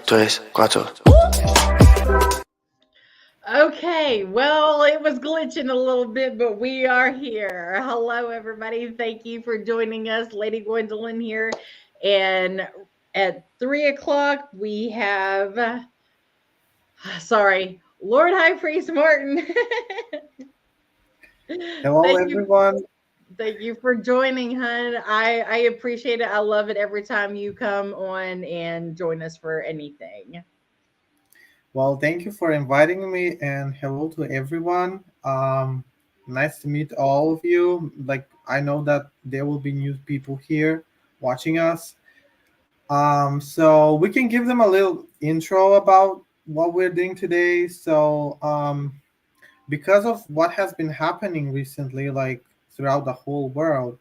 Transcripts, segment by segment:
tres, cuatro. Okay, well, it was glitching a little bit, but we are here. Hello, everybody. Thank you for joining us. Lady Gwendolyn here. And at 3 o'clock, we have, sorry, Lord High Priest Martin. Hello, Thank you. everyone. Thank you for joining, hun. I appreciate it. I love it every time you come on and join us for anything. Well, thank you for inviting me, and hello to everyone. Nice to meet all of you. Like, I know that there will be new people here watching us. So we can give them a little intro about what we're doing today. Because of what has been happening recently, like throughout the whole world,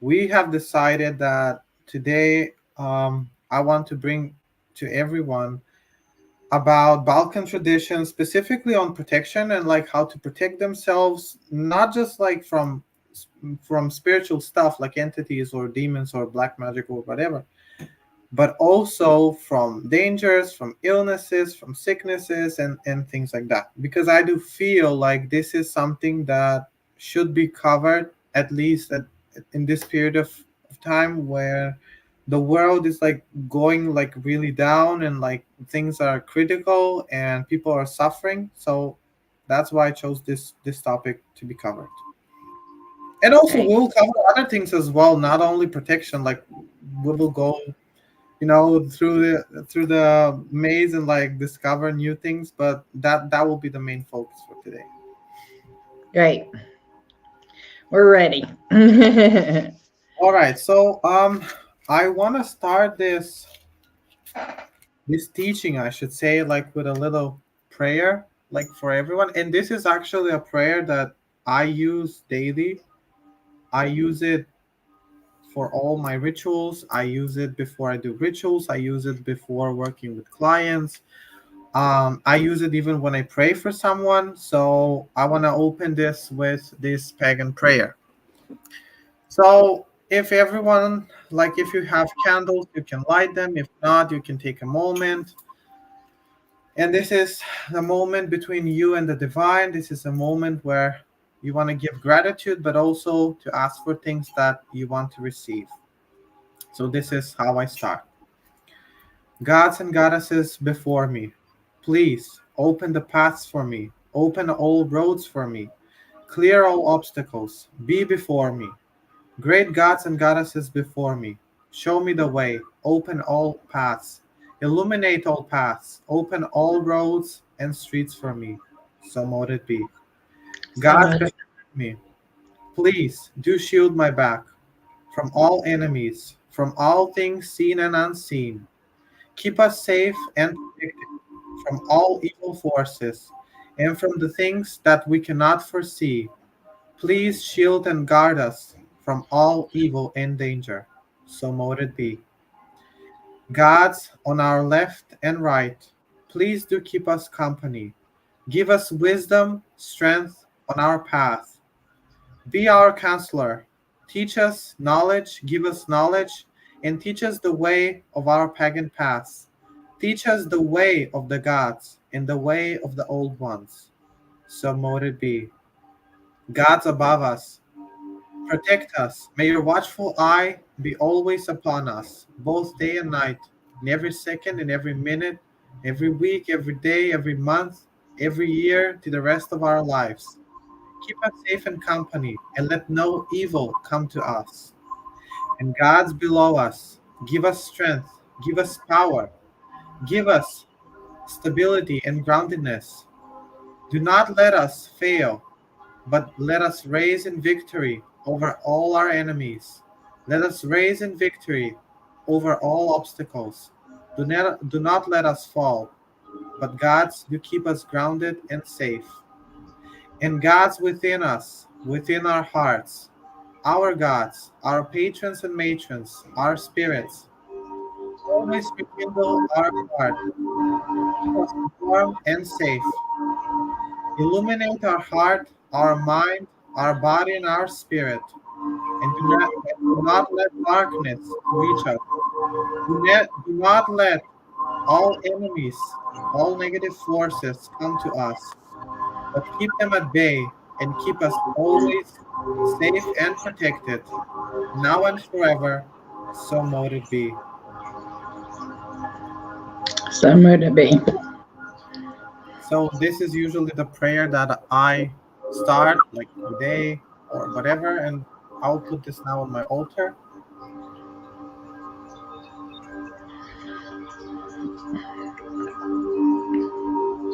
we have decided that today I want to bring to everyone about Balkan traditions, specifically on protection and like how to protect themselves, not just like from spiritual stuff like entities or demons or black magic or whatever, but also from dangers, from illnesses, from sicknesses, and things like that. Because I do feel like this is something that should be covered at least in this period of time where the world is like going like really down and like things are critical and people are suffering. So that's why I chose this topic to be covered. And also Hey. we'll cover other things as well, not only protection. Like we will go through the maze and like discover new things, but that will be the main focus for today. Great. We're ready. All right, so I want to start this teaching, I should say, like with a little prayer like for everyone. And this is actually a prayer that I use daily. I use it for all my rituals. I use it before I do rituals. I use it before working with clients. I use it even when I pray for someone. So I want to open this with this pagan prayer. So if everyone, like if you have candles, you can light them. If not, you can take a moment. And this is the moment between you and the divine. This is a moment where you want to give gratitude, but also to ask for things that you want to receive. So this is how I start. Gods and goddesses before me, please open the paths for me, open all roads for me, clear all obstacles, be before me. Great gods and goddesses before me, show me the way, open all paths, illuminate all paths, open all roads and streets for me. So mote it be. So Gods much. behind me, please do shield my back from all enemies, from all things seen and unseen. Keep us safe and protected from all evil forces and from the things that we cannot foresee. Please shield and guard us from all evil and danger. So mote it be. Gods on our left and right, please do keep us company. Give us wisdom, strength on our path. Be our counselor. Teach us knowledge, give us knowledge, and teach us the way of our pagan paths. Teach us the way of the gods and the way of the old ones. So mote it be. Gods above us, protect us. May your watchful eye be always upon us, both day and night, in every second and every minute, every week, every day, every month, every year, to the rest of our lives. Keep us safe in company, and let no evil come to us. And gods below us, give us strength, give us power, give us stability and groundedness. Do not let us fail, but let us raise in victory over all our enemies. Let us raise in victory over all obstacles. Do not let us fall, but gods do keep us grounded and safe. And gods within us, within our hearts, our gods, our patrons and matrons, our spirits, always rekindle our heart, keep us warm and safe. Illuminate our heart, our mind, our body, and our spirit, and do not let darkness reach us. Do not let all enemies, all negative forces come to us, but keep them at bay and keep us always safe and protected, now and forever. So mote it be. So mote it be. So this is usually the prayer that I start, like today or whatever, and I'll put this now on my altar.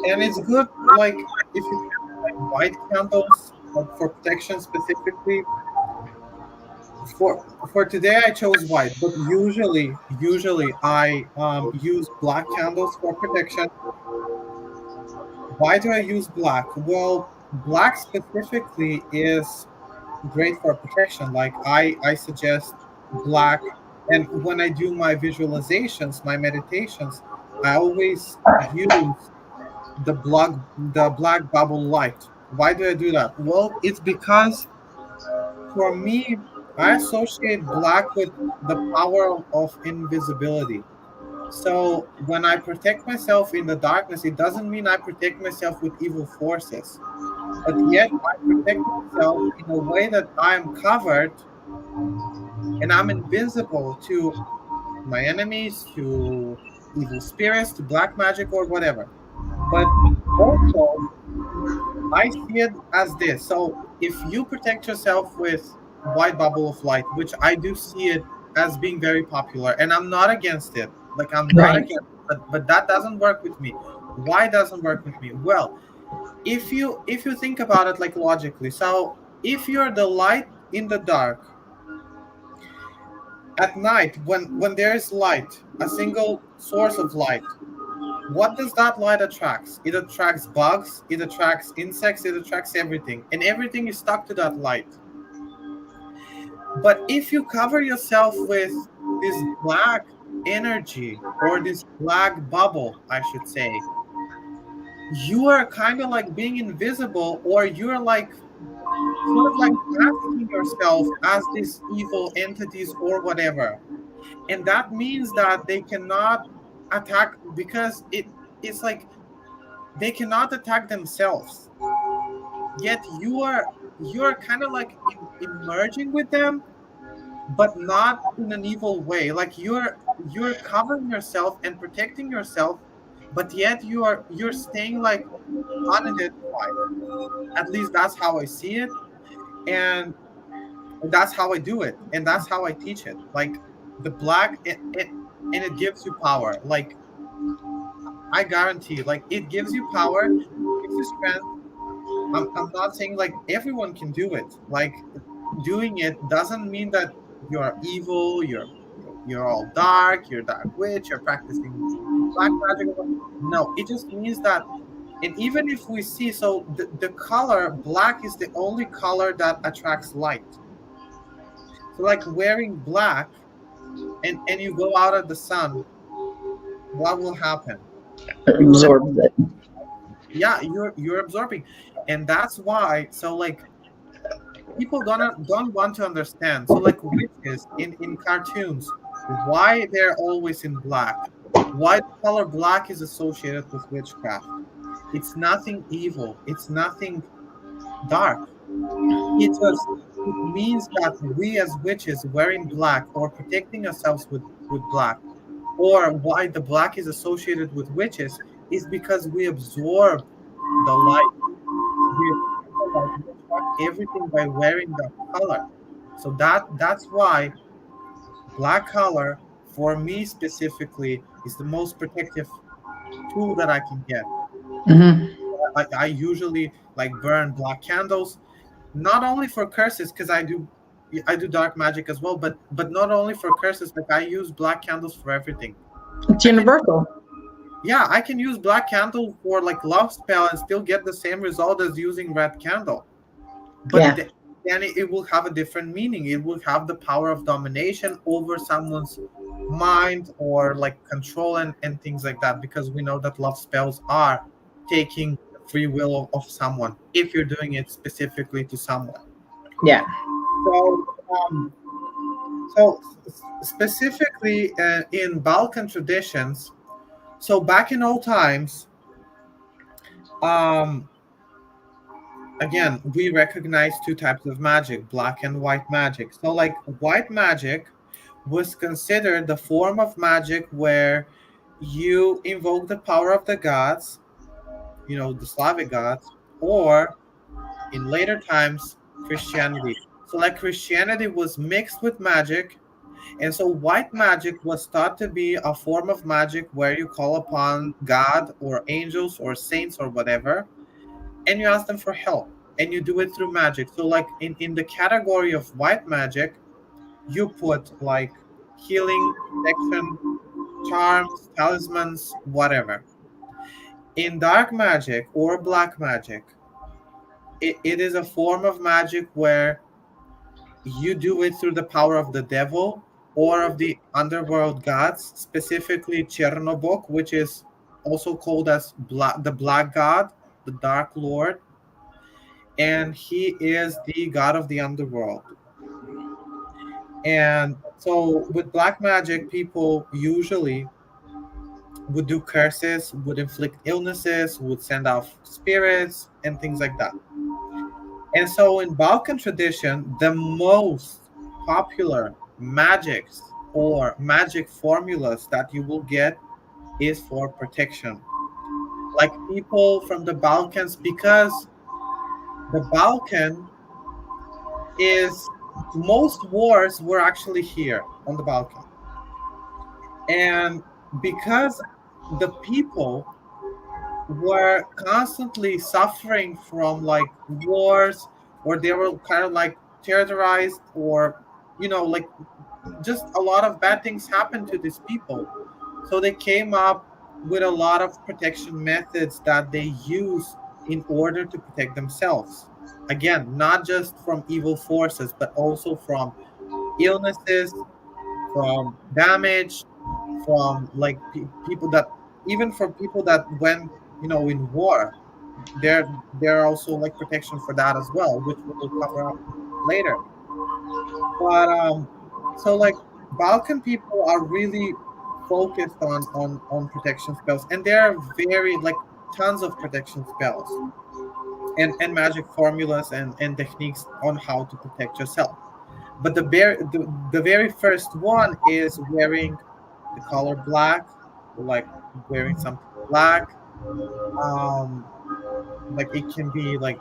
And it's good, like if you have like white candles, like for protection specifically. For today, I chose white, but usually I use black candles for protection. Why do I use black? Well, black specifically is great for protection. Like I suggest black, and when I do my visualizations, my meditations, I always use the black bubble light. Why do I do that? Well, it's because for me, I associate black with the power of invisibility. So when I protect myself in the darkness, it doesn't mean I protect myself with evil forces, but yet I protect myself in a way that I am covered and I'm invisible to my enemies, to evil spirits, to black magic, or whatever. But also, I see it as this. So if you protect yourself with white bubble of light, which I do see it as being very popular, and I'm not against it. Like I'm not Right. against it, but that doesn't work with me. Why doesn't work with me? Well, if you think about it like logically, so if you're the light in the dark at night, when there is light, a single source of light, what does that light attracts? It attracts bugs, it attracts insects, it attracts everything, and everything is stuck to that light. But if you cover yourself with this black energy or this black bubble, I should say, you are kind of like being invisible, or you're like sort of like masking yourself as these evil entities or whatever. And that means that they cannot attack, because it's like they cannot attack themselves, yet you are kind of like emerging with them, but not in an evil way. Like you're covering yourself and protecting yourself, but yet you're staying like unidentified. At least that's how I see it, and that's how I do it, and that's how I teach it. Like the black, and it gives you power. Like I guarantee, like it gives you power, gives you strength. I'm not saying like everyone can do it. Like doing it doesn't mean that you're evil, you're all dark, you're dark witch, you're practicing black magic. No, it just means that, and even if we see, so the color black is the only color that attracts light. So like wearing black, and you go out at the sun, what will happen? You will, Absorbs it. yeah, you're absorbing. And that's why, so like people don't want to understand. So like witches in cartoons, why they're always in black, why the color black is associated with witchcraft. It's nothing evil, it's nothing dark. It means that we as witches wearing black or protecting ourselves with black, or why the black is associated with witches, is because we absorb the light. We absorb the light, we attract everything by wearing that color. So that's why black color, for me specifically, is the most protective tool that I can get. Hmm. I usually like burn black candles, not only for curses, because I do dark magic as well, but not only for curses. Like I use black candles for everything. It's I can universal. Yeah, I can use black candle for like love spell and still get the same result as using red candle. But Yeah. then it will have a different meaning. It will have the power of domination over someone's mind, or like control, and things like that, because we know that love spells are taking the free will of someone if you're doing it specifically to someone. Yeah. So, specifically in Balkan traditions, So back in old times, um, again, we recognize two types of magic, black and white magic. So, like, white magic was considered the form of magic where you invoke the power of the gods, the Slavic gods, or in later times, Christianity. So, like, Christianity was mixed with magic, and so white magic was thought to be a form of magic where you call upon God or angels or saints or whatever, and you ask them for help, and you do it through magic. So, like, in the category of white magic, you put like healing, protection, charms, talismans, whatever. In dark magic or black magic, it is a form of magic where you do it through the power of the devil or of the underworld gods, specifically Chernobog, which is also called as the Black God, the Dark Lord, and he is the god of the underworld. And so with black magic, people usually would do curses, would inflict illnesses, would send off spirits, and things like that. And so in Balkan tradition, the most popular magics or magic formulas that you will get is for protection. Like people from the Balkans, because the Balkan is most wars were actually here on the Balkan. And because the people were constantly suffering from like wars, or they were kind of like terrorized, or like just a lot of bad things happened to these people, so they came up with a lot of protection methods that they use in order to protect themselves, again, not just from evil forces but also from illnesses, from damage, from like people that, even for people that went in war, there are also like protection for that as well, which we'll cover up later. But so like Balkan people are really focused on protection spells, and there are very like tons of protection spells and magic formulas and techniques on how to protect yourself. But the very first one is wearing the color black, like wearing something black. Um, like it can be like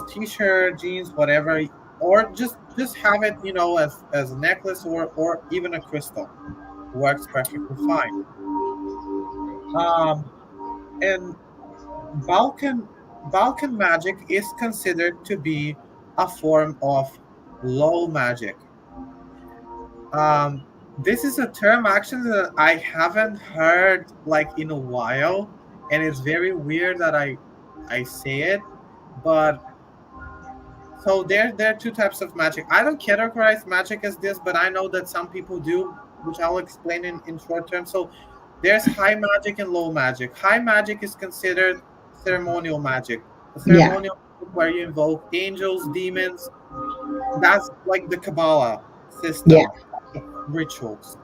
t-shirt, jeans, whatever, or just have it as a necklace or even a crystal works perfectly fine. Um, and Balkan Balkan magic is considered to be a form of low magic. Um, this is a term actually that I haven't heard like in a while, and it's very weird that I say it, but so there are two types of magic. I don't categorize magic as this, but I know that some people do, which I'll explain in short term. So there's high magic and low magic. High magic is considered ceremonial magic. A Yeah. ceremonial magic where you invoke angels, demons. That's like the Kabbalah Yeah. system of rituals.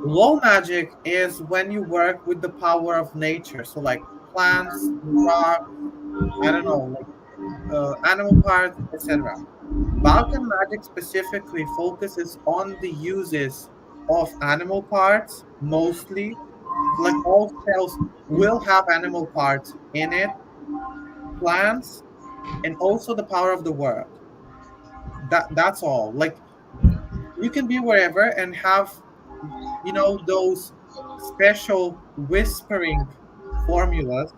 Low magic is when you work with the power of nature. So like plants, rocks, I don't know, like animal parts, etc. Balkan magic specifically focuses on the uses of animal parts mostly. Like all spells will have animal parts in it, plants, and also the power of the word. That's all. Like you can be wherever and have those special whispering formulas.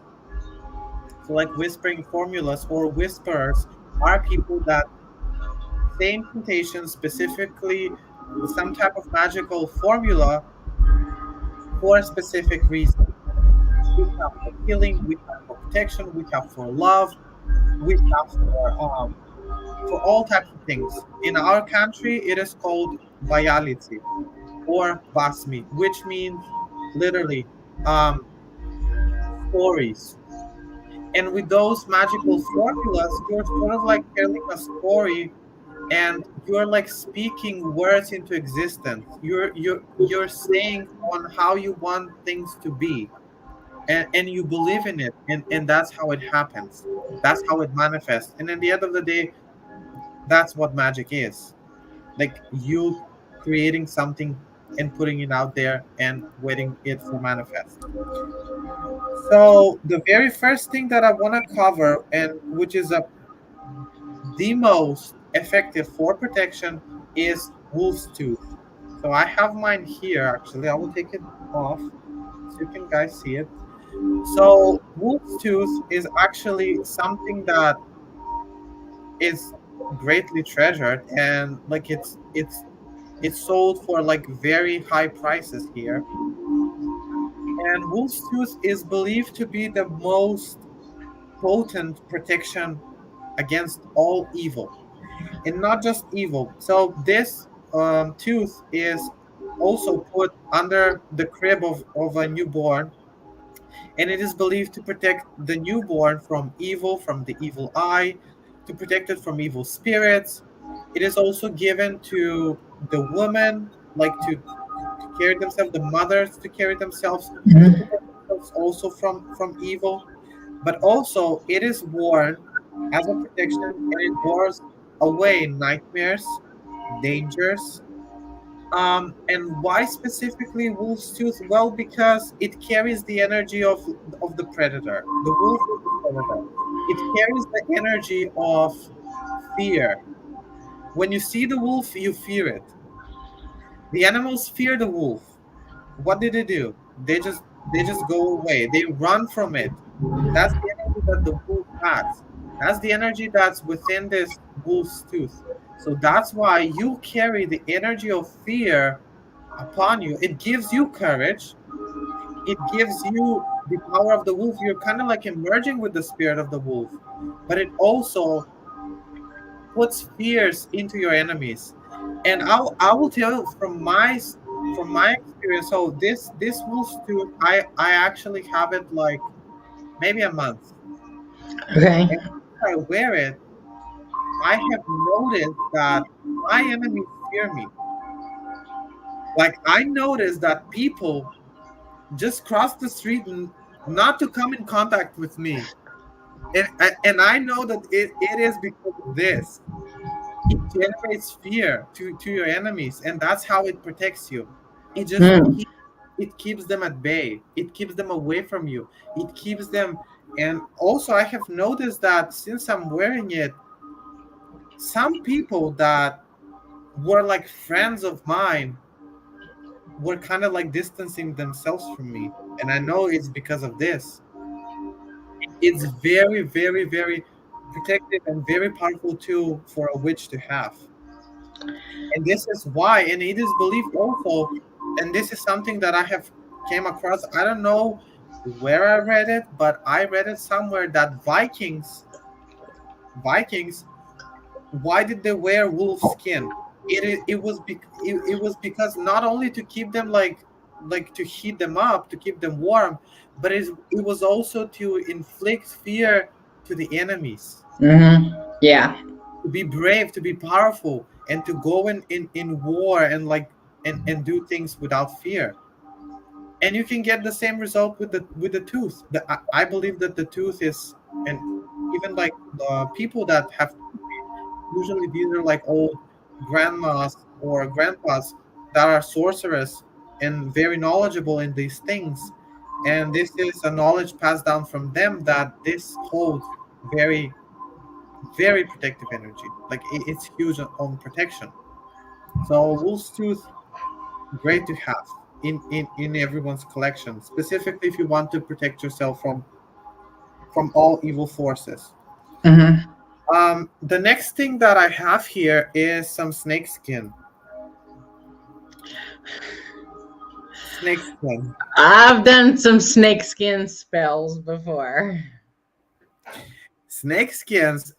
So like whispering formulas or whisperers are people that say incantations, specifically some type of magical formula for a specific reason. We have for healing, we have for protection, we have for love, we have for all types of things. In our country, it is called Bayalitsi or Basmi, which means literally um, stories. And with those magical formulas, you're sort of like telling a story, and you're like speaking words into existence. You're saying on how you want things to be. and you believe in it, and that's how it happens. That's how it manifests. And at the end of the day, that's what magic is. Like you creating something and putting it out there and waiting it for manifest. So the very first thing that I want to cover, and which is the most effective for protection, is wolf's tooth. So I have mine here. Actually, I will take it off so you can guys see it. So wolf's tooth is actually something that is greatly treasured, and like it's sold for like very high prices here. And wolf's tooth is believed to be the most potent protection against all evil, and not just evil. So this tooth is also put under the crib of a newborn, and it is believed to protect the newborn from evil, from the evil eye, to protect it from evil spirits. It is also given to the woman, like to carry themselves, the mothers to carry themselves, to Mhm. protect themselves also from evil. But also, it is worn as a protection, and it wars away nightmares, dangers. And why specifically wolf's tooth? Well, because it carries the energy of the predator. The wolf is the predator. It carries the energy of fear. When you see the wolf, you fear it. The animals fear the wolf. What do they do? They just go away. They run from it. That's the energy that the wolf has. That's the energy that's within this wolf's tooth. So that's why you carry the energy of fear upon you. It gives you courage. It gives you the power of the wolf. You're kind of like emerging with the spirit of the wolf, but it also puts fears into your enemies. And I will tell you from my experience. So this wolf's tooth, I actually have it like maybe a month, Okay. and if I wear it, I have noticed that my enemies fear me. Like I noticed that people just cross the street and not to come in contact with me, and I know that it is because of this. It generates fear to your enemies, and that's how it protects you. Hmm. It keeps them at bay. It keeps them away from you. It keeps them. And also, I have noticed that since I'm wearing it, some people that were like friends of mine were kind of like distancing themselves from me, and I know it's because of this. It's very, very, very protective and very powerful tool for a witch to have. And this is why, and it is believed also, and this is something that I have came across. I don't know where I read it, but I read it somewhere that Vikings, why did they wear wolf skin? It was because not only to keep them like to heat them up, to keep them warm, but it was also to inflict fear to the enemies, Hmm. Yeah. to be brave, to be powerful, and to go in war and like and do things without fear. And you can get the same result with the tooth. I believe that the tooth is, and even like the people that have, usually these are like old grandmas or grandpas that are sorcerers and very knowledgeable in these things. And this is a knowledge passed down from them that this holds very, very protective energy. Like it's huge on protection. So wolf's tooth, great to have in everyone's collection, specifically if you want to protect yourself from all evil forces. Hmm. The next thing that I have here is some snake skin. Snake skin. I've done some snakeskin spells before. Snake skins.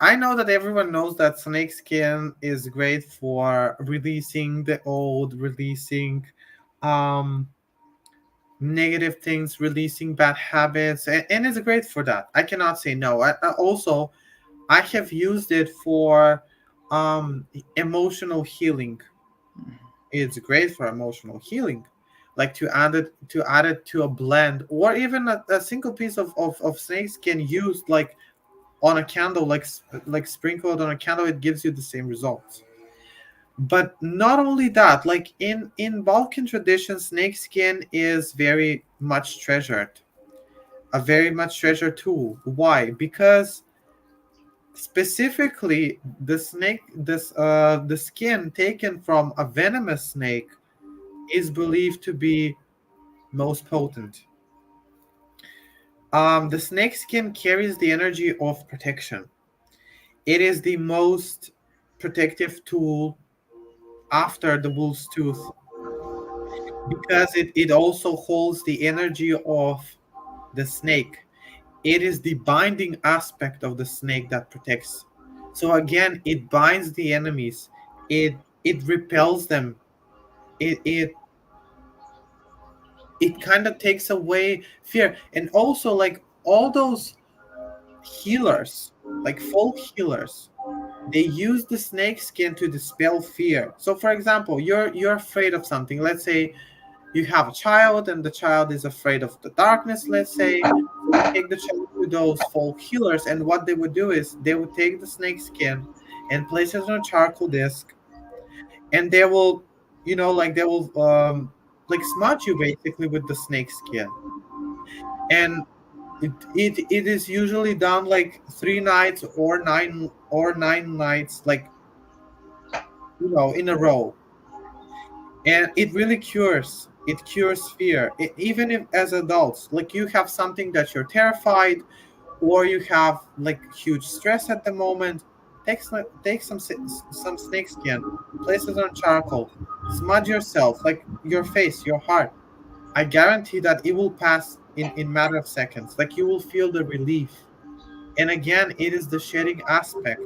I know that everyone knows that snake skin is great for releasing the old, releasing um, negative things, releasing bad habits, and it's great for that. I cannot say no. Also, I have used it for emotional healing. It's great for emotional healing. like to add it to a blend, or even a single piece of snake skin used like on a candle, like sprinkled on a candle, it gives you the same results. But not only that, like in Balkan tradition, snake skin is very much treasured, a very much treasured tool. Why? Because specifically the skin taken from a venomous snake is believed to be most potent. The snake skin carries the energy of protection. It is the most protective tool after the wolf's tooth, because it also holds the energy of the snake. It is the binding aspect of the snake that protects. So again, it binds the enemies. It repels them. It kind of takes away fear. And also, like all those healers, like folk healers, they use the snake skin to dispel fear. So for example, you're afraid of something. Let's say you have a child and the child is afraid of the darkness, let's say. So you take the child to those folk healers, and what they would do is they would take the snake skin and place it on a charcoal disc, and they will, like they will like smudge you basically with the snake skin. And it is usually done like 3 nights or 9 nights, like in a row. And it really cures fear. Even if as adults, like you have something that you're terrified, or you have like huge stress at the moment, take some snake skin, place it on charcoal, smudge yourself, like your face, your heart. I guarantee that it will pass in matter of seconds. Like you will feel the relief. And again, it is the shedding aspect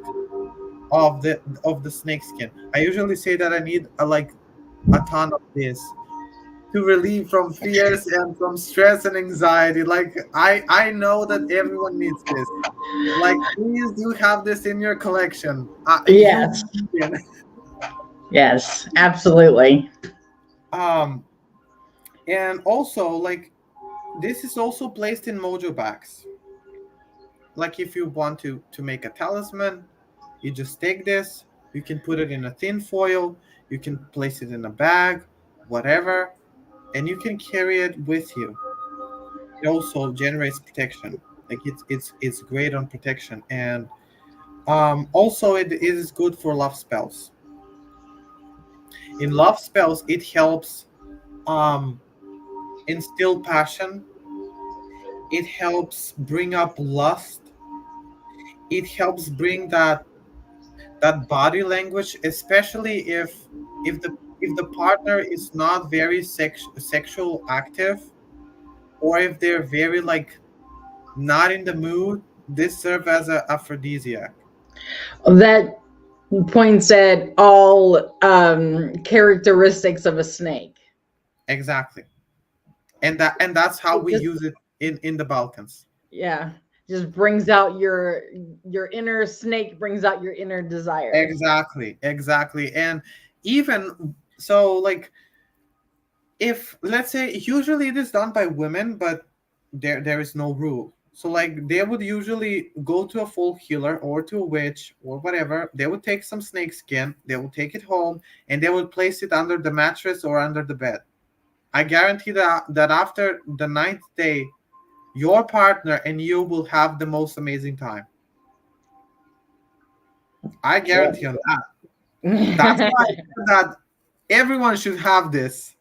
of the snake skin. I usually say that I need a ton of this to relieve from fears and from stress and anxiety. Like I know that everyone needs this. Like please do have this in your collection. You Yes. Yes, absolutely. um and also like this is also placed in mojo bags. Like if you want to make a talisman, you just take this, you can put it in a thin foil, you can place it in a bag, whatever, and you can carry it with you. It also generates protection. Like it's great on protection. And also it is good for love spells. In love spells, it helps um instill passion. It helps bring up lust. It helps bring that body language, especially if the partner is not very sexual active, or if they're very like not in the mood. This serve as a aphrodisiac. That points at all characteristics of a snake. Exactly. And that's how It we just, use it in the Balkans. yeah, just brings out your inner snake, brings out your inner desires. Exactly. And even so, like if let's say usually it is done by women, but there is no rule. So like they would usually go to a folk healer or to a witch or whatever. They would take some snake skin, they would take it home, and they would place it under the mattress or under the bed. I guarantee that after the ninth day, your partner and you will have the most amazing time. I guarantee on that. That's why I said that everyone should have this.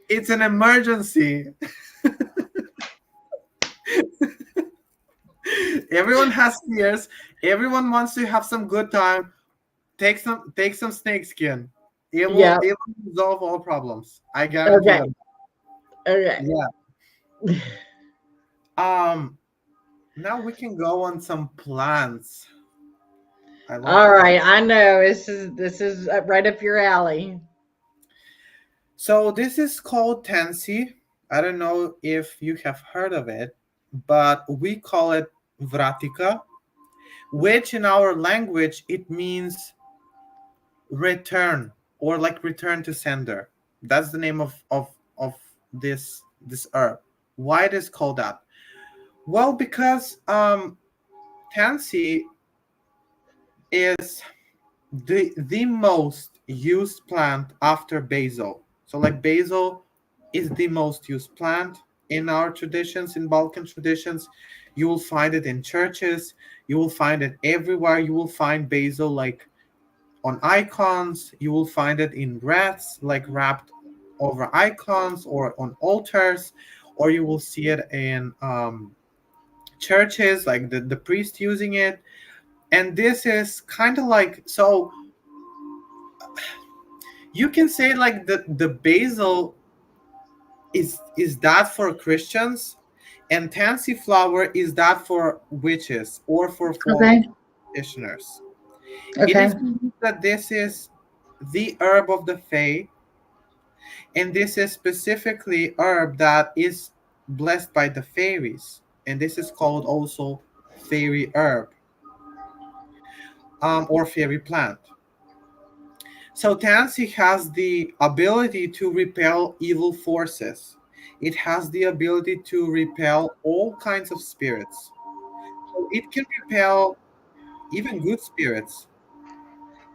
It's an emergency. Everyone has fears. Everyone wants to have some good time. Take some snake skin. It will Yeah. it will resolve all problems. I guarantee Okay. them. Okay. Yeah. Um. Now we can go on some plants. I love All right. plants. I know this is right up your alley. So this is called tansy. I don't know if you have heard of it, but we call it vratika, which in our language it means return, or like return to sender. That's the name of this herb. Why it is called that? Well, because tansy is the most used plant after basil. So like basil is the most used plant in our traditions, in Balkan traditions. You will find it in churches, you will find it everywhere. You will find basil like on icons, you will find it in wreaths, like wrapped over icons or on altars, or you will see it in churches, like the priest using it. And this is kind of like, so you can say like the basil is that for Christians, and tansy flower is that for witches or for folk Okay. practitioners. It Okay. is believed that this is the herb of the fae, and this is specifically herb that is blessed by the fairies, and this is called also fairy herb, or fairy plant. So tansy has the ability to repel evil forces. It has the ability to repel all kinds of spirits. So it can repel even good spirits.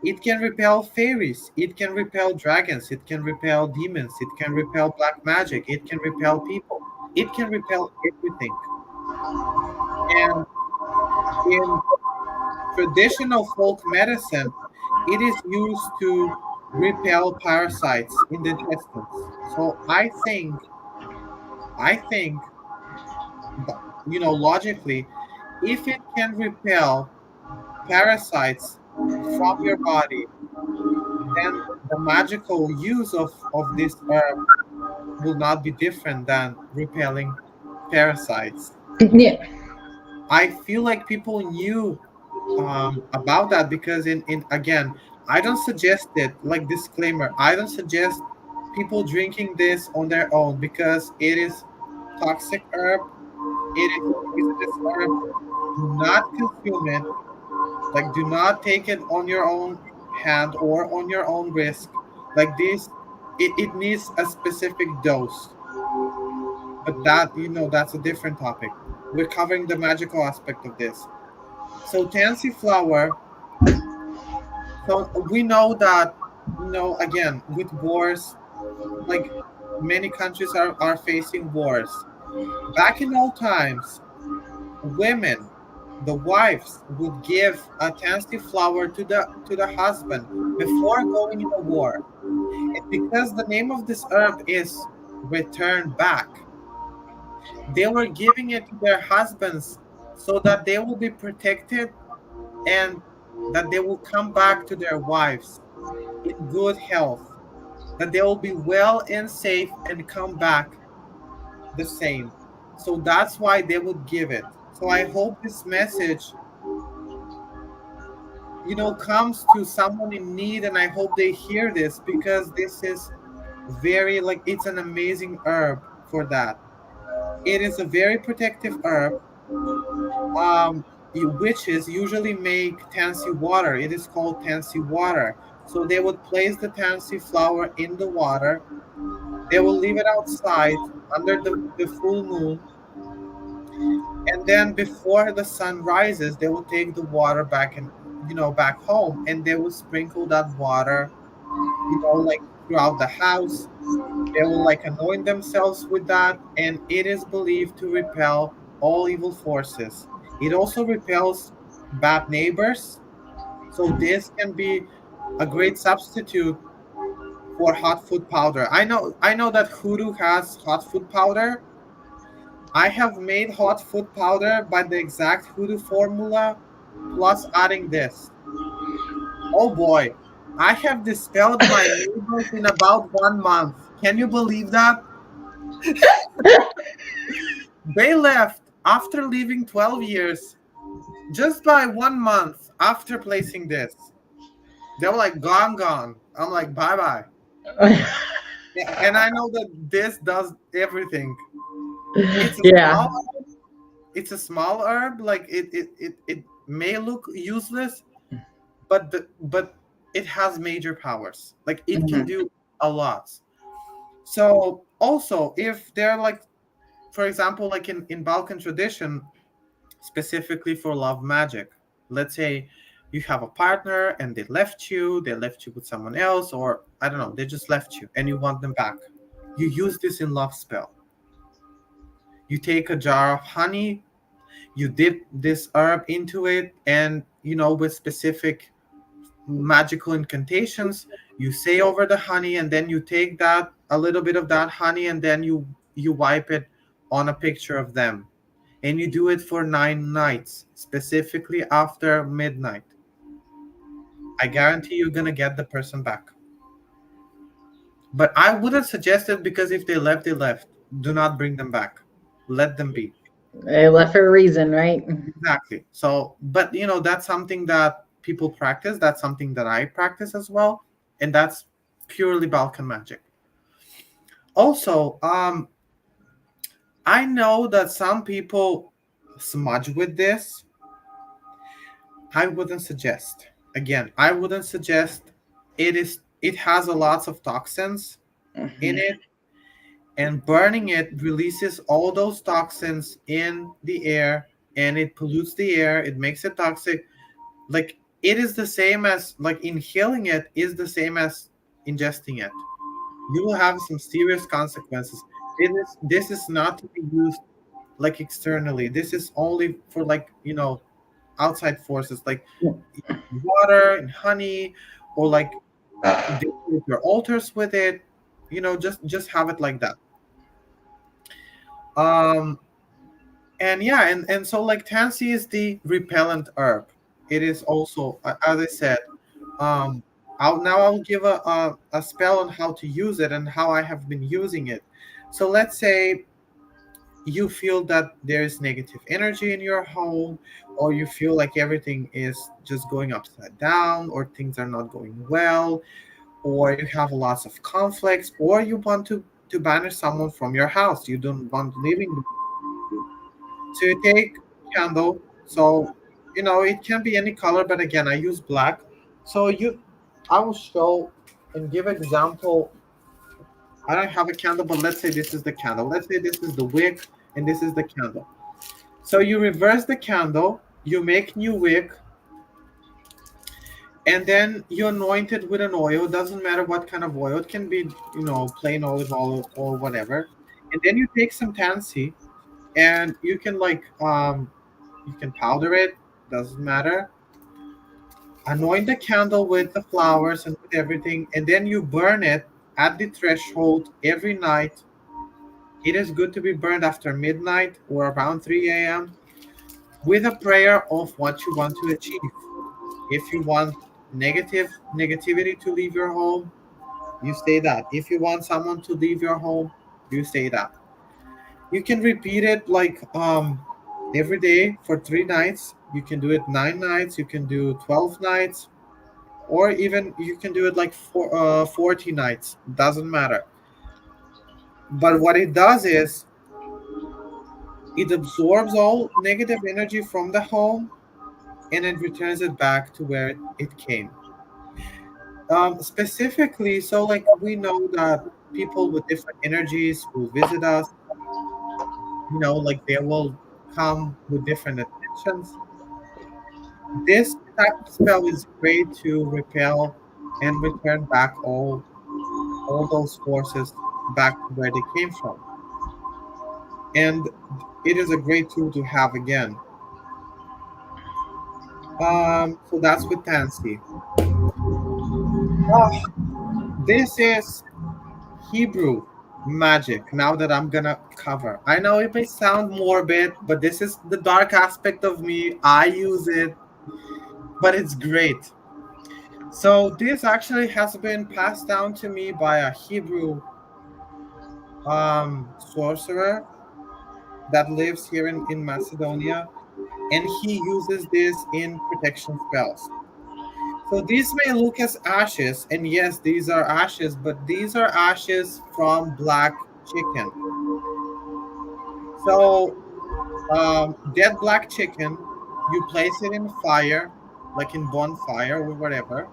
It can repel fairies. It can repel dragons. It can repel demons. It can repel black magic. It can repel people. It can repel everything. And in traditional folk medicine, it is used to repel parasites in the intestines. So I think, logically, if it can repel parasites from your body, then the magical use of this herb will not be different than repelling parasites. Yeah. I feel like people knew about that, because in again, I don't suggest it, like disclaimer, I don't suggest people drinking this on their own, because it is toxic herb, it is poisonous herb. Do not consume it, like do not take it on your own hand or on your own risk. Like this, it needs a specific dose, but that's a different topic. We're covering the magical aspect of this. So tansy flower. So we know that, again, with wars, like many countries are facing wars. Back in old times, women, the wives, would give a tansy flower to the husband before going in a war. And because the name of this herb is return back, they were giving it to their husbands so that they will be protected, and that they will come back to their wives in good health, that they will be well and safe and come back the same. So that's why they would give it. So I hope this message, comes to someone in need, and I hope they hear this, because this is very, like, it's an amazing herb for that. It is a very protective herb. Witches usually make tansy water. It is called tansy water. So they would place the tansy flower in the water. They will leave it outside under the full moon. And then before the sun rises, they will take the water back, and back home, and they will sprinkle that water, like throughout the house. They will like anoint themselves with that, and it is believed to repel all evil forces. It also repels bad neighbors. So this can be a great substitute for hot food powder. I know that hoodoo has hot food powder. I have made hot food powder by the exact hoodoo formula, plus adding this. Oh boy, I have dispelled my neighbors in about 1 month. Can you believe that? They left after living 12 years, just by 1 month after placing this. They were like, gone, gone. I'm like, bye bye. And I know that this does everything. It's a Yeah. small it's a small herb, like it may look useless, but it has major powers, like it can Mhm. do a lot. So Also, if they're like, for example, like in Balkan tradition, specifically for love magic, let's say you have a partner and they left you with someone else, or I don't know, they just left you and you want them back. You use this in love spell. You take a jar of honey, you dip this herb into it, and with specific magical incantations, you say over the honey, and then you take that a little bit of that honey, and then you wipe it on a picture of them, and you do it for 9 nights, specifically after midnight. I guarantee you're gonna get the person back. But I wouldn't suggest it, because if they left, they left. Do not bring them back. Let them be. They left for a reason, right? Exactly. So, but that's something that people practice. That's something that I practice as well, and that's purely Balkan magic. Also, I know that some people smudge with this. I wouldn't suggest. Again, I wouldn't suggest. It has a lots of toxins in Mhm. it, and burning it releases all those toxins in the air, and it pollutes the air. It makes it toxic. Like, it is the same as, like, inhaling it is the same as ingesting it. You will have some serious consequences. This is not to be used like externally. This is only for, like, outside forces, like water and honey, or like decorate your altars with it. Just have it like that. Um, and yeah, and so, like, tansy is the repellent herb. It is also, as I said, um, I'll give a spell on how to use it and how I have been using it. So let's say you feel that there is negative energy in your home, or you feel like everything is just going upside down, or things are not going well, or you have lots of conflicts, or you want to banish someone from your house. You don't want living. So you take candle. So it can be any color, but again, I use black. So I will show and give example. I don't have a candle, but let's say this is the candle. Let's say this is the wick, and this is the candle. So you reverse the candle, you make new wick, and then you anoint it with an oil. Doesn't matter what kind of oil. It can be, plain olive oil or whatever. And then you take some tansy, and you can, like, you can powder it. Doesn't matter. Anoint the candle with the flowers and with everything, and then you burn it at the threshold every night. It is good to be burned after midnight or around 3 a.m. with a prayer of what you want to achieve. If you want negativity to leave your home, you say that. If you want someone to leave your home, you say that. You can repeat it, like, every day for 3 nights. You can do it 9 nights. You can do 12 nights, or even you can do it like 40 nights. Doesn't matter. But what it does is it absorbs all negative energy from the home, and it returns it back to where it came. Specifically, so, like, we know that people with different energies will visit us. Like, they will come with different intentions. This type of spell is great to repel and return back all those forces back to where they came from. And it is a great tool to have again. So that's with Tansy. Uh, this is Hebrew magic. Now that I'm gonna cover, I know it may sound morbid, but this is the dark aspect of me. I use it, but it's great. So this actually has been passed down to me by a Hebrew sorcerer that lives here in Macedonia, and he uses this in protection spells. So these may look as ashes, and yes, these are ashes, but these are ashes from black chicken. So, dead black chicken, you place it in fire, like in bonfire or whatever,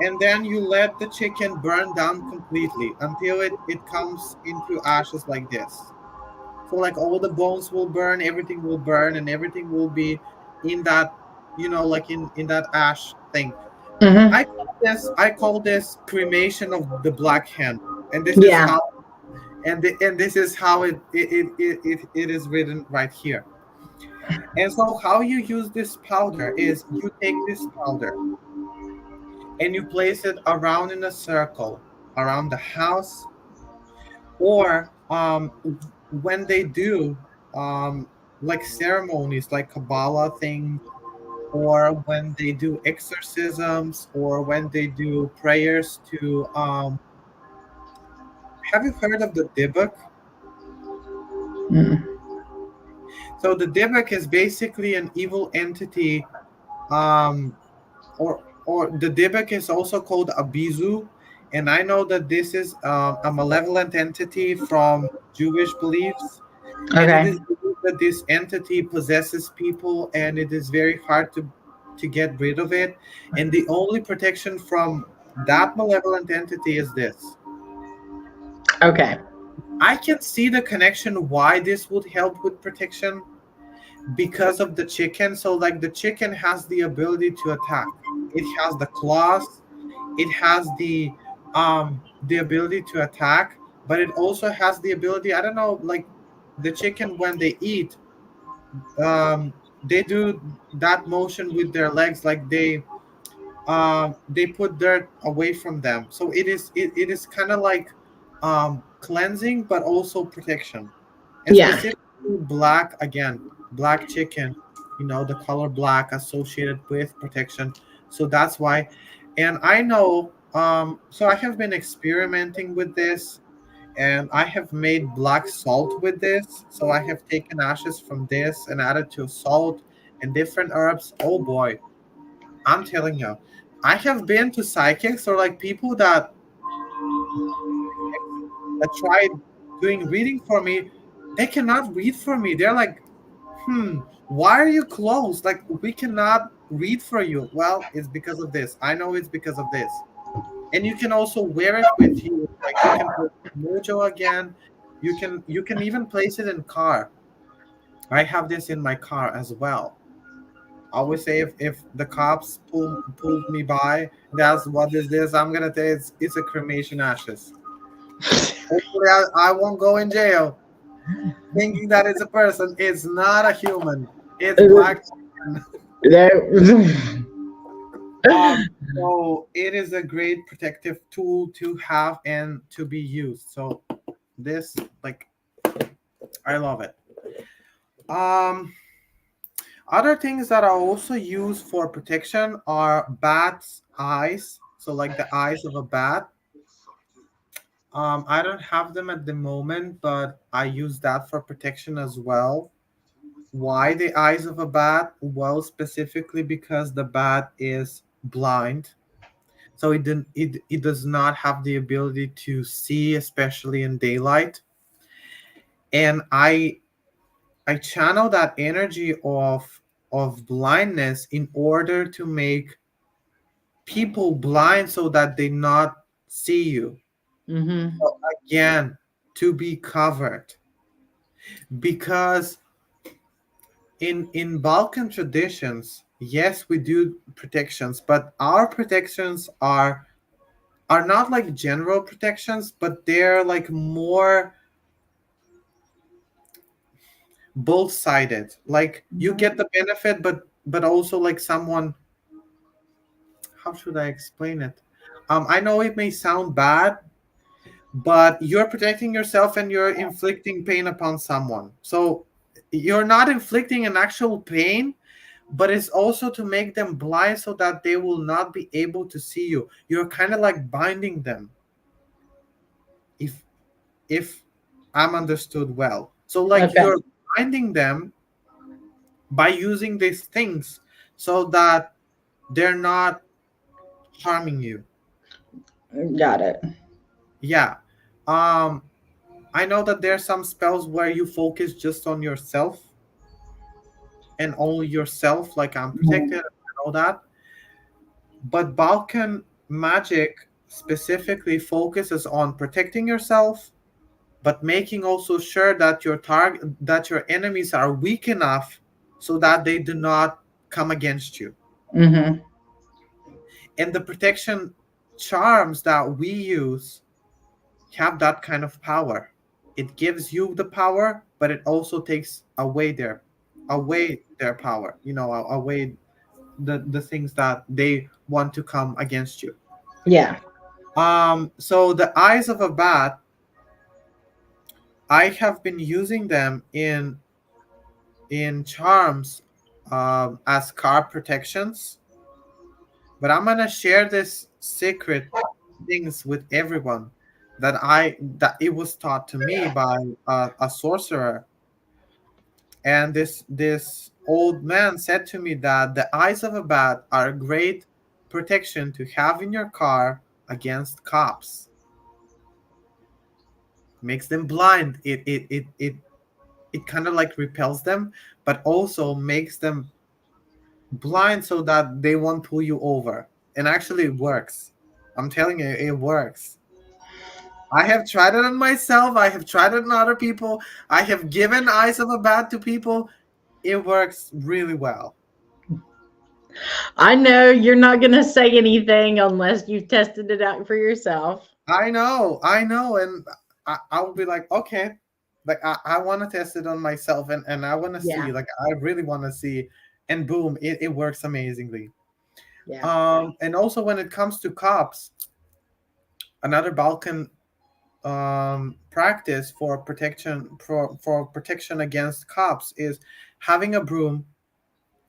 and then you let the chicken burn down completely until it comes into ashes like this. So like all the bones will burn, everything will burn, and everything will be in that, like in that ash thing. Hmm. I call this cremation of the black hen, and this is Yeah. how and this is how it is written right here. And so how you use this powder is you take this powder and you place it around in a circle around the house, or when they do like ceremonies like Kabbalah things, or when they do exorcisms, or when they do prayers to have you heard of the Dybbuk? Mm. So the Dybbuk is basically an evil entity, um, or the Dybbuk is also called Abizu, and I know that this is a malevolent entity from Jewish beliefs, and it Okay. is believed that this entity possesses people, and it is very hard to get rid of it. And the only protection from that malevolent entity is this. Okay. I can see the connection why this would help with protection because of the chicken. So like the chicken has the ability to attack. It has the claws, it has the ability to attack, but it also has the ability, I don't know, like the chicken when they eat, they do that motion with their legs, like they put dirt away from them. So it is kind of like cleansing but also protection. And Yeah. specifically black, again, black chicken, the color black associated with protection. So that's why. And I know, so I have been experimenting with this, and I have made black salt with this. So I have taken ashes from this and added to salt and different herbs. Oh boy, I'm telling you, I have been to psychics, or like people that tried doing reading for me. They cannot read for me. They're like, why are you closed? Like, we cannot read for you. Well, it's because of this. I know it's because of this. And you can also wear it with you. Like you can put mojo again. You can even place it in car. I have this in my car as well. I always say if the cops pull me by, that's what is this? I'm gonna say it's a cremation ashes. Hopefully, I won't go in jail thinking that it's a person. It's not a human. It's black chicken. There. So it is a great protective tool to have and to be used. So this, like, I love it. Um, Other things that are also used for protection are bats' eyes. So like the eyes of a bat. I don't have them at the moment, but I use that for protection as well. Why the eyes of a bat? Well, specifically because the bat is blind. So it does not have the ability to see, especially in daylight. And I channel that energy of blindness in order to make people blind so that they not see you. Hmm. So again, to be covered, because in Balkan traditions, yes, we do protections, but our protections are not like general protections, but they're like more both sided. Like you get the benefit, but also like someone, how should I explain it? I know it may sound bad, but you're protecting yourself and you're inflicting pain upon someone. So you're not inflicting an actual pain, but it's also to make them blind so that they will not be able to see you. You're kind of like binding them, if if I'm understood well. So like Okay. you're binding them by using these things so that they're not harming you. Got it. Yeah. Um I know that there are some spells where you focus just on yourself and only yourself, like I'm protected and all that. But Balkan magic specifically focuses on protecting yourself, but making also sure that your enemies are weak enough so that they do not come against you. Mm-hmm. And the protection charms that we use have that kind of power. It gives you the power, but it also takes away their power. Away the things that they want to come against you. Yeah. So the eyes of a bat, I have been using them in charms, as card protections. But I'm gonna share this secret things with everyone that it was taught to me by a sorcerer. And this old man said to me that the eyes of a bat are a great protection to have in your car against cops. Makes them blind. It kind of like repels them, but also makes them blind so that they won't pull you over. And actually, it works. I'm telling you, it works. I have tried it on myself. I have tried it on other people. I have given eyes of a bat to people. It works really well. I know you're not going to say anything unless you've tested it out for yourself. I know, and I'll be like, okay, like I want to test it on myself, and I want to Yeah. see, like I really want to see, and boom, it works amazingly. Yeah. And also when it comes to cops, another Balkan practice for protection against cops is having a broom,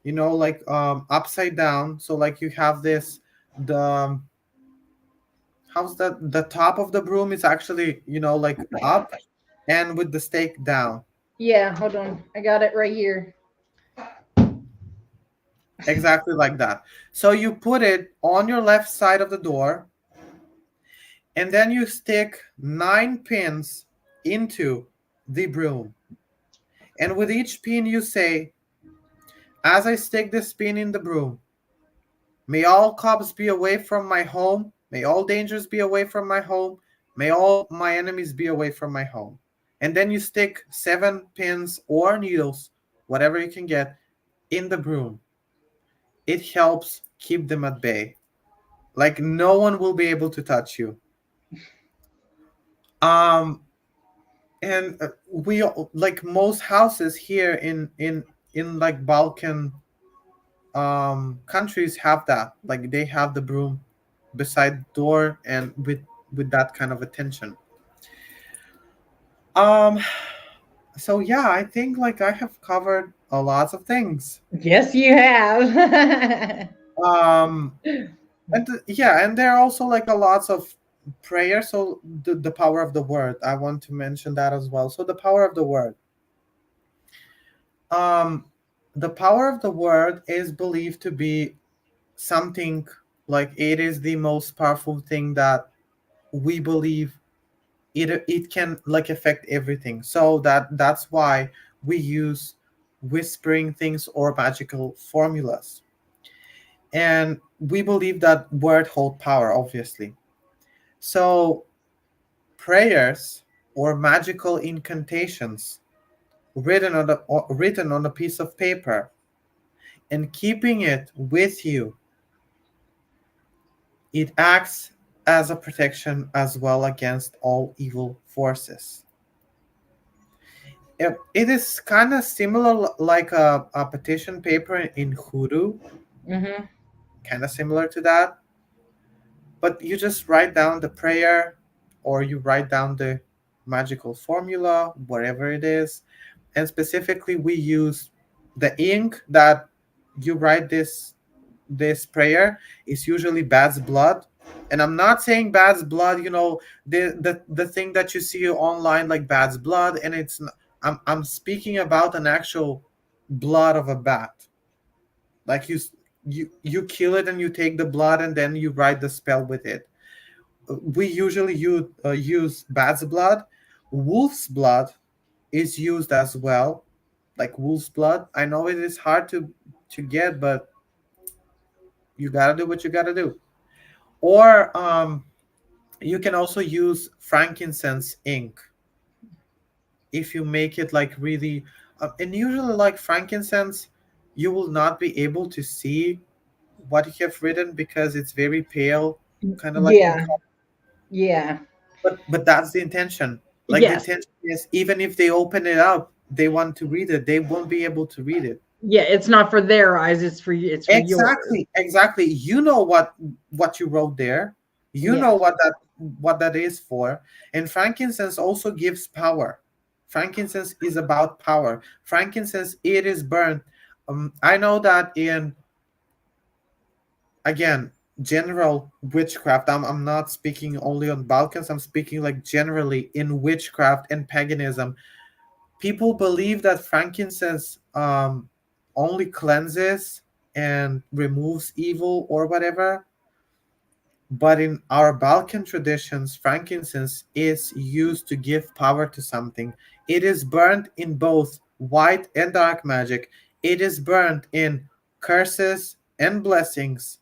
like upside down. So like you have this the how's that the top of the broom is actually like up and with the stake down. Yeah. Hold on. I got it right here. Exactly like that. So you put it on your left side of the door, and then you stick 9 pins into the broom. And with each pin you say, as I stick this pin in the broom, may all cops be away from my home. May all dangers be away from my home. May all my enemies be away from my home. And then you stick 7 pins or needles, whatever you can get, in the broom. It helps keep them at bay. Like no one will be able to touch you. Um, and we like most houses here in like Balkan countries have that. Like they have the broom beside the door and with that kind of attention. um so yeah, I think like I have covered a lot of things. Yes, you have. um yeah, and there are also like a lots of prayer. So the power of the word, I want to mention that as well. So the power of the word, um the power of the word is believed to be something like it is the most powerful thing that we believe. It can like affect everything, so that's why we use whispering things or magical formulas. And we believe that word hold power, obviously. So prayers or magical incantations written on a piece of paper and keeping it with you, it acts as a protection as well against all evil forces. It is kind of similar, like a petition paper in Hoodoo, Hmm. kind of similar to that. But you just write down the prayer, or you write down the magical formula, whatever it is. And specifically, we use the ink that you write this prayer is usually bat's blood. And I'm not saying bat's blood, the thing that you see online like bat's blood, and I'm speaking about an actual blood of a bat. Like you kill it and you take the blood and then you write the spell with it. We usually use bat's blood. Wolf's blood is used as well, like wolf's blood. I know it is hard to get, but you gotta do what you gotta do. Or you can also use frankincense ink if you make it like really and usually like frankincense, you will not be able to see what you have written because it's very pale, kind of like in Yeah. color. Yeah. But that's the intention. Like the Yes. intention is even if they open it up, they want to read it, they won't be able to read it. Yeah, it's not for their eyes, it's for you, it's for yours. Exactly, exactly. You know what you wrote there. You know Yes. what that is for. And frankincense also gives power. Frankincense is about power. Frankincense, it is burnt. I know that in, again, general witchcraft. I'm not speaking only on Balkans. I'm speaking like generally in witchcraft and paganism. People believe that frankincense only cleanses and removes evil or whatever. But in our Balkan traditions, frankincense is used to give power to something. It is burned in both white and dark magic. It is burned in curses and blessings.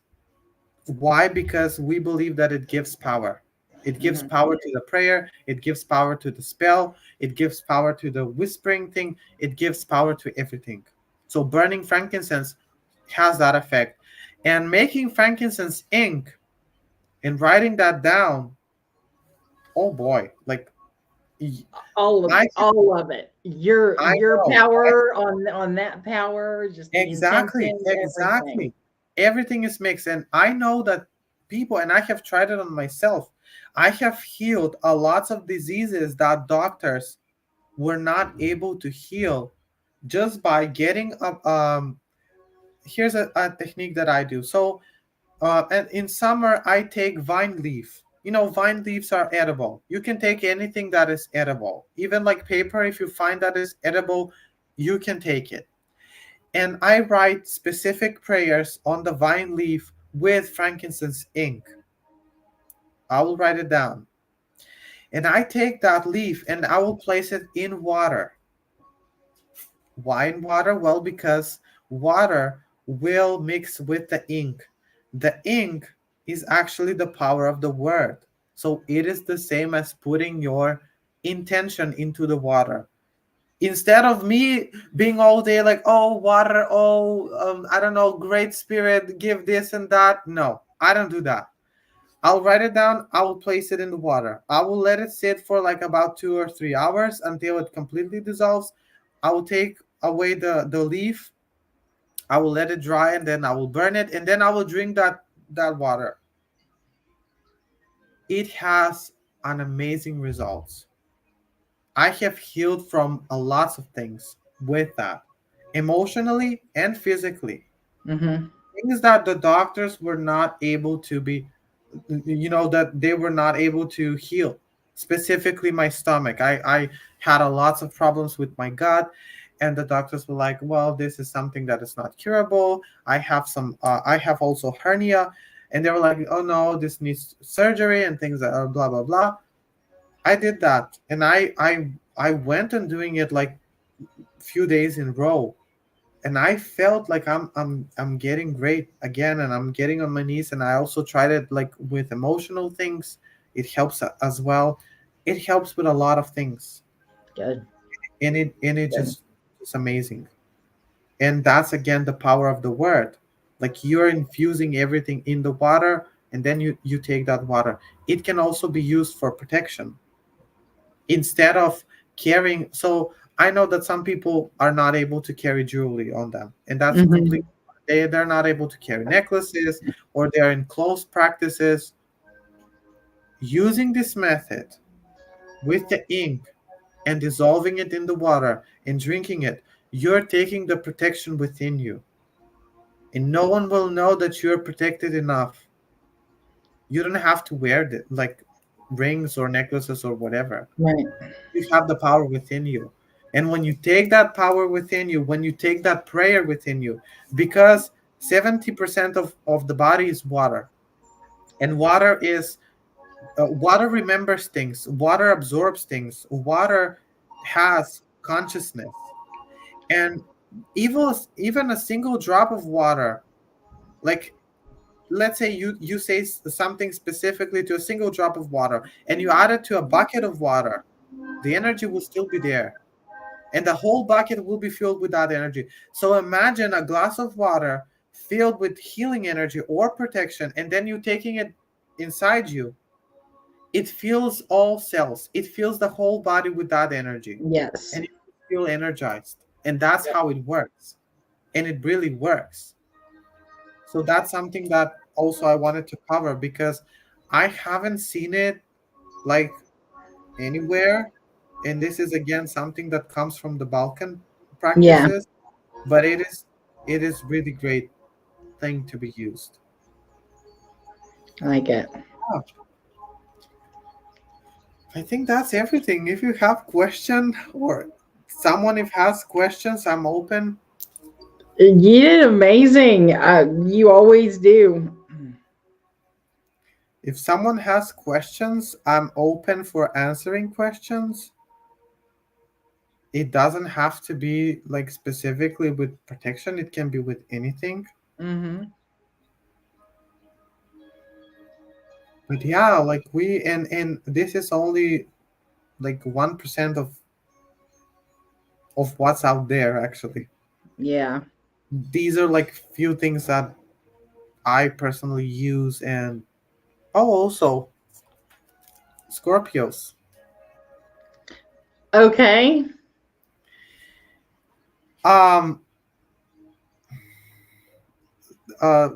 Why? Because we believe that it gives power. It gives Mhm. power to the prayer, it gives power to the spell, it gives power to the whispering thing, it gives power to everything. So burning frankincense has that effect. And making frankincense ink and writing that down, oh boy, like I All of it. I Your know. power on that power, just the Exactly, intentions, everything. exactly. Everything is mixed. And I know that people, and I have tried it on myself, I have healed a lots of diseases that doctors were not able to heal just by getting a here's a technique that I do. So and in summer I take vine leaf. You know, vine leaves are edible. You can take anything that is edible. Even like paper, if you find that is edible, you can take it, and I write specific prayers on the vine leaf with frankincense ink. I will write it down. And I take that leaf and I will place it in water. Why in water? Well, because water will mix with the ink. The ink is actually the power of the word. So it is the same as putting your intention into the water. Instead of me being all day like, oh, water, oh, I don't know, great spirit, give this and that. No, I don't do that. I'll write it down. I will place it in the water. I will let it sit for like about 2 or 3 hours until it completely dissolves. I will take away the leaf. I will let it dry and then I will burn it and then I will drink that water. It has an amazing results. I have healed from a lots of things with that, emotionally and physically. Hmm. Things that the doctors were not able to be, that they were not able to heal. Specifically, my stomach. I had a lots of problems with my gut, and the doctors were like, "Well, this is something that is not curable. I have some. I have also hernia." And they were like, "Oh no, this needs surgery and things that are blah blah blah." I did that, and I went on doing it like few days in a row, and I felt like I'm getting great again, and I'm getting on my knees. And I also tried it like with emotional things. It helps as well. It helps with a lot of things, Good. and it Good. just it's amazing. And that's again the power of the word. Like you're infusing everything in the water, and then you take that water. It can also be used for protection instead of carrying. So I know that some people are not able to carry jewelry on them, and that's Hmm. completely, they're not able to carry necklaces, or they're in close practices. Using this method with the ink and dissolving it in the water and drinking it, you're taking the protection within you, and no one will know that you're protected enough. You don't have to wear the like rings or necklaces or whatever. Right. You have the power within you. And when you take that power within you, when you take that prayer within you, because 70% of the body is water, and water remembers things, water absorbs things, water has consciousness. And even a single drop of water, like let's say you say something specifically to a single drop of water, and you add it to a bucket of water, the energy will still be there, and the whole bucket will be filled with that energy. So imagine a glass of water filled with healing energy or protection, and then you taking it inside you. It fills all cells. It fills the whole body with that energy, Yes. and you feel energized. And that's how it works. And it really works. So that's something that also I wanted to cover because I haven't seen it like anywhere. And this is again something that comes from the Balkan Yeah, practices, but it is really great thing to be used. I like it. Oh, I think that's everything. If you have question or someone if has questions, I'm open. You did amazing. You always do. If someone has questions, I'm open for answering questions. It doesn't have to be like specifically with protection, it can be with anything. Hmm. But yeah, like we and this is only like 1% of what's out there actually. Yeah. These are like few things that I personally use. And oh, also Scorpios. Okay. um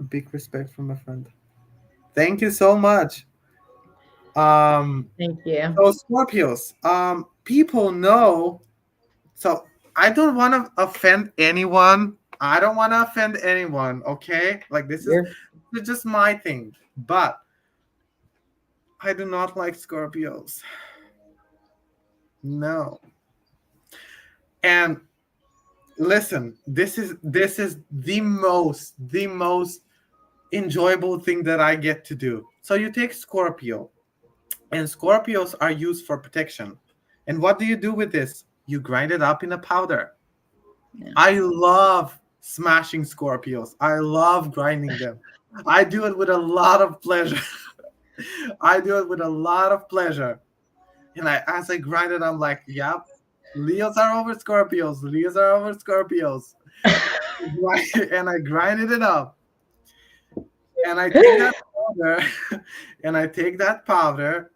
Big respect from my friend. Thank you so much. um Thank you. so Scorpios, people know. So I don't want to offend anyone. I don't want to offend anyone. Okay, like You're this is just my thing. But I do not like Scorpios. No. And listen, this is the most enjoyable thing that I get to do. So you take Scorpio, and Scorpios are used for protection. And what do you do with this? You grind it up in a powder. yeah. I love smashing Scorpios. I love grinding them. I do it with a lot of pleasure. I do it with a lot of pleasure. And as I grind it, I'm like, yep, Leos are over Scorpios. Leos are over Scorpios. And I grind it up. And I take that powder, and I take that powder,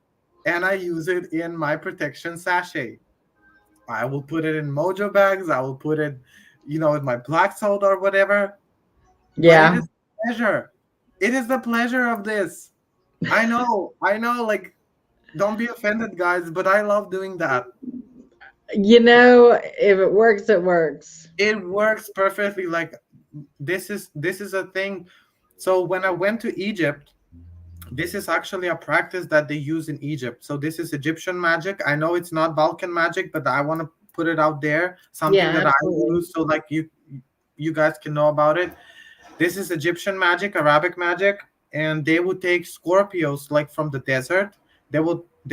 and I use it in my protection sachet. I will put it in mojo bags. I will put it, in my black salt or whatever. But it Yeah. is pleasure. It is the pleasure of this. I know, like, don't be offended, guys, but I love doing that. If it works, it works. It works perfectly. Like, this is a thing. So when I went to Egypt, this is actually a practice that they use in Egypt. So this is Egyptian magic. I know it's not Balkan magic, but I want to put it out there. Something Yeah, that I absolutely. use, so like you guys can know about it. This is Egyptian magic, Arabic magic, and they would take Scorpios like from the desert. They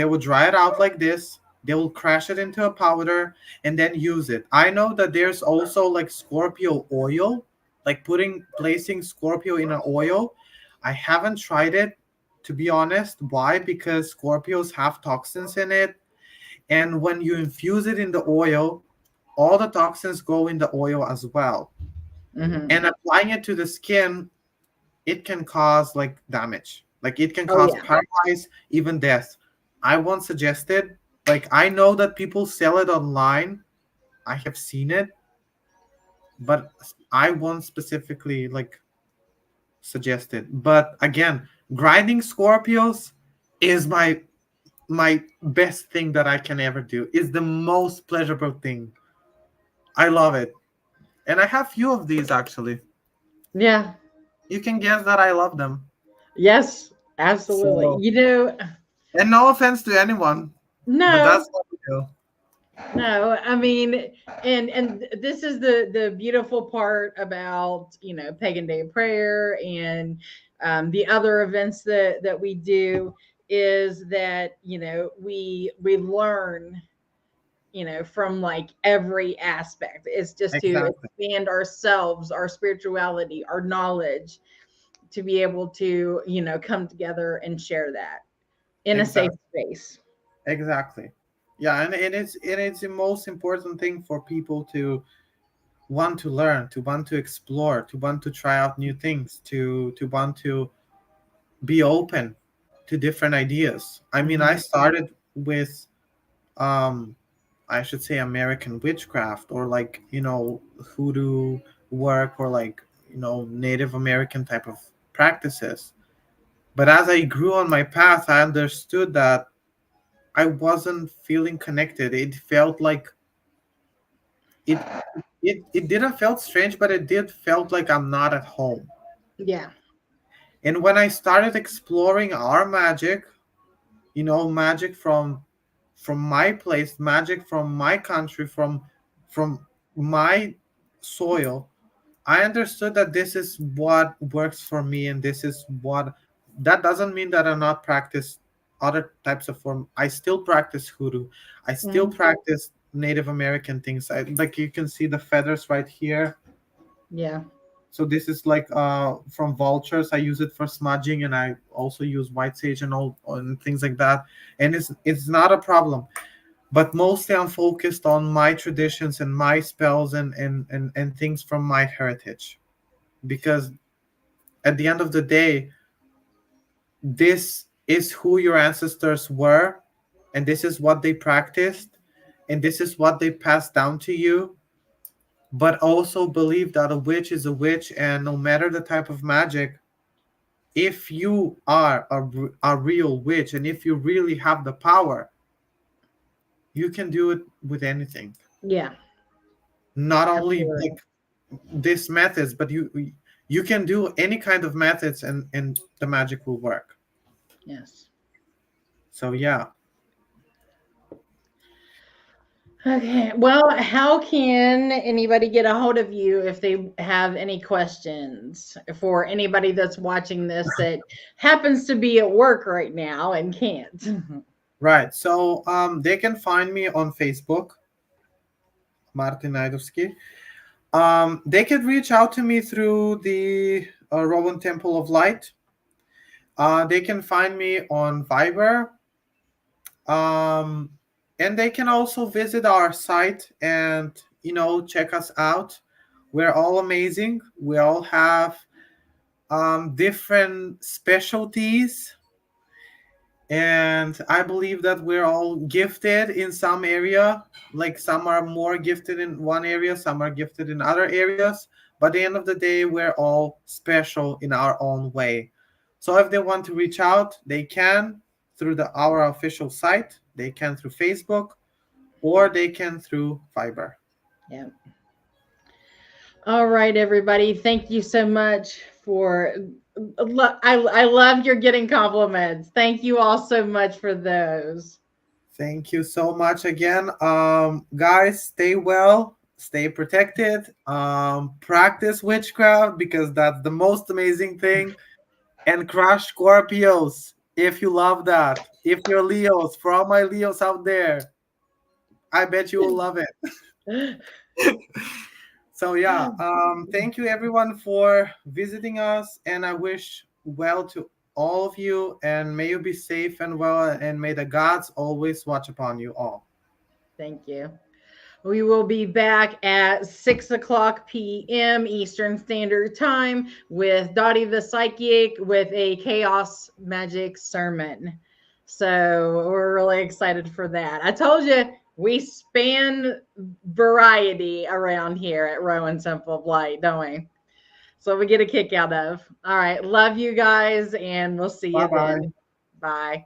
would dry it out like this. They will crash it into a powder and then use it. I know that there's also like Scorpio oil, like placing Scorpio in an oil. I haven't tried it, to be honest. Why? Because Scorpios have toxins in it, and when you infuse it in the oil, all the toxins go in the oil as well. Hmm. And applying it to the skin, it can cause like damage. Like it can Oh cause yeah. paralysis, even death. I once suggested, like I know that people sell it online. I have seen it, but I once specifically like suggested. But again, grinding Scorpios is my best thing that I can ever do. Is the most pleasurable thing. I love it. And I have few of these actually. Yeah. You can guess that I love them. Yes, absolutely. So, and no offense to anyone, but No, that's what we do. no. I mean, and this is the beautiful part about Pagan Day of Prayer and the other events that we do is that we learn from like every aspect. It's just to Exactly. expand ourselves, our spirituality, our knowledge, to be able to, come together and share that in a safe Exactly. space. Exactly. Yeah, and it's the most important thing for people to want to learn, to want to explore, to want to try out new things, to want to be open to different ideas. I mean, I Mhm. started with um I should say American witchcraft, or like, hoodoo work, or like, Native American type of practices. But as I grew on my path, I understood that I wasn't feeling connected. It felt like it it didn't felt strange, but it did felt like I'm not at home. Yeah. And when I started exploring our magic, magic from my place, magic from my country, from my soil, I understood that this is what works for me, and this is what. That doesn't mean that I not practice other types of form. I still practice hoodoo. I still Mhm. practice Native American things. Like you can see the feathers right here. Yeah. So this is like from vultures. I use it for smudging, and I also use white sage and all and things like that. And it's not a problem. But mostly I'm focused on my traditions and my spells, and things from my heritage, because at the end of the day, this is who your ancestors were, and this is what they practiced, and this is what they passed down to you. But also believe that a witch is a witch, and no matter the type of magic, if you are a real witch, and if you really have the power, you can do it with anything. Yeah. Not only Absolutely. like this methods, but you can do any kind of methods, and the magic will work. Yes. So yeah. Okay. Well, how can anybody get a hold of you if they have any questions, for anybody that's watching this that happens to be at work right now and can't? Right. So they can find me on Facebook, Martin Najdovski. They could reach out to me through the Rowan Temple of Light. They can find me on Viber. Um, and they can also visit our site and, check us out. We're all amazing. We all have different specialties, and I believe that we're all gifted in some area. Like some are more gifted in one area, some are gifted in other areas, but at the end of the day, we're all special in our own way. So if they want to reach out, they can through our official site, they can through Facebook, or they can through Fiverr. Yeah. All right, everybody. Thank you so much for. I love your getting compliments. Thank you all so much for those. Thank you so much again. Guys, stay well, stay protected, practice witchcraft, because that's the most amazing thing. And crush Scorpios if you love that. If you're Leos, for all my Leos out there, I bet you will love it. So yeah, thank you everyone for visiting us, and I wish well to all of you, and may you be safe and well, and may the gods always watch upon you all. Thank you. We will be back at 6 o'clock p.m. Eastern Standard Time with Dottie the Psychic with a chaos magic sermon. So we're really excited for that. I told you we span variety around here at Rowan Temple of Light, don't we? So we get a kick out of. All right. Love you guys, and we'll see Bye you bye. then. Bye.